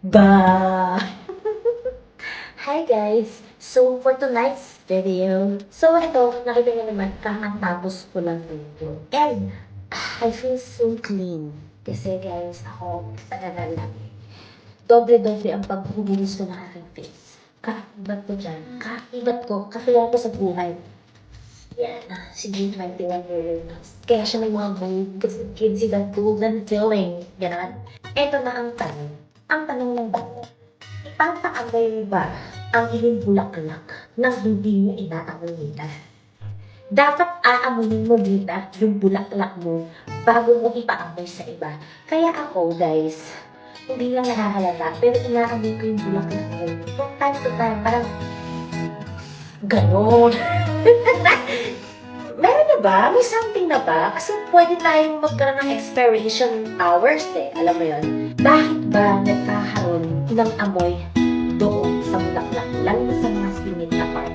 Ba! Hi guys! So, for tonight's video, ito, nakita niyo naman, kakatapos ko lang video. And, I feel so clean. Kasi guys, ako, talaga lang. Dobre-dobre ang paghuhulis ko ng aking face. Kaakibat ko dyan. Kaakibat ko. Kakilala ko sa buhay. Yan. Sige, 21 years. Kaya siya may mga gold. Kasi kids, see that golden feeling. Ganon. Ito na ang tanong. Ang tanong ng bago. Ipapaagay ba ang iyong bulaklak nang hindi mo inaamoy nila? Dapat aamunin mo dita yung bulaklak mo bago mo ipaamoy sa iba. Kaya ako, guys, hindi lang nakahalata, pero inaamoy ko yung bulaklak ko. From time to time, parang ganon. Meron na ba? May something na ba? Kasi pwede tayong magkaroon ng expiration hours eh. Alam mo yun? Bakit ba nagkakaroon ng amoy doon sa bulaklak? Lalo na sa mga singit na part.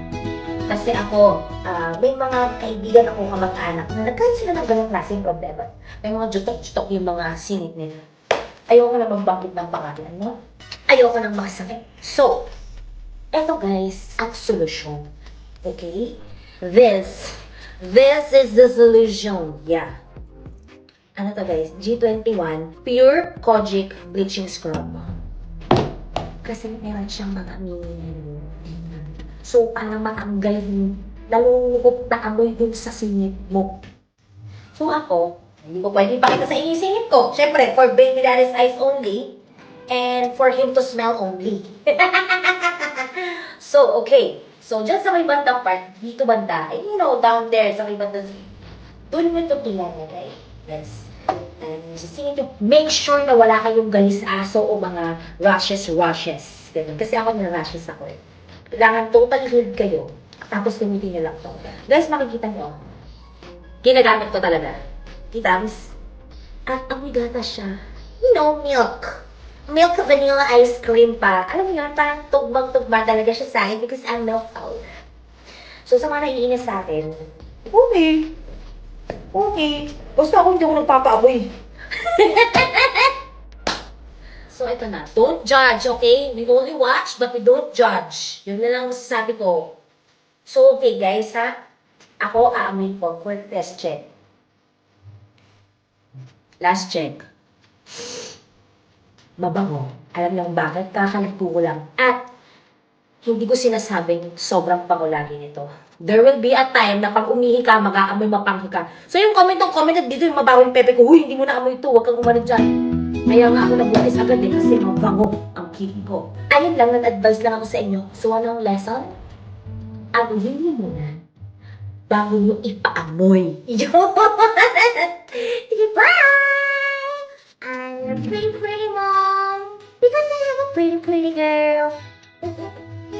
Kasi ako, may mga kaibigan ako kamag-anak na nagkaroon sila ng ganong klaseng problema. May mga jutok-jutok yung mga singit nila. Ayoko na magbanggit ng pangalan, no? Ayoko nang makasakit. So, eto guys, ang solusyon. Okay? This is the solution. Yeah. Ano to guys? G21 Pure Kojic Bleaching Scrub. Kasi meron siyang mga so, parang matanggal yung nalulukot na amoy dun sa singit mo. So ako, hindi ko pwede ipakita sa inyo yung singit ko. Siyempre, for Baby Daddy's eyes only. And for him to smell only. So, okay. So, just sa may bandang part, dito banda, and you know, down there, sa may bandang, doon mo ito pinalagay. Yes. And sisingin nyo, make sure na wala kayong galis sa aso o mga rashes. Ganun. Kasi ako na rashes ako eh. Kailangan totally healed kayo. Tapos gamitin nyo lang to. Guys, makikita nyo. Ginagamit ko talaga. Kita, miss? At amoy gata siya. You know, milk. Milk vanilla ice cream pa. Alam mo yun, parang tugmang-tugma talaga siya sa akin because I'm milk powder. So, sa mga naiinis sa akin, okay. Basta ako hindi ako nagpapaamoy. So, ito na. Don't judge, okay? We only watch, but we don't judge. Yun na lang masasabi ko. So, okay guys, ha? Ako, aamoy ko for test check. Last check. Mabango. Alam niyo kung bakit? Kakalagpo ko lang. At, hindi ko sinasabing sobrang bango lagi nito. There will be a time na pag umihi ka, mag-aamoy mapanghi ka. So yung comment at dito yung mabawang pepe ko, huy, hindi mo na amoy ito, huwag kang umalit dyan. Kaya nga ako nagbutis agad eh, kasi mabango ang kipi ko. Ayun lang, nag-advise lang ako sa inyo. So anong lesson? Amuyin niyo muna bago nyo ipaamoy. Yun! Diba? I'm a pretty mom. Because I have a pretty girl.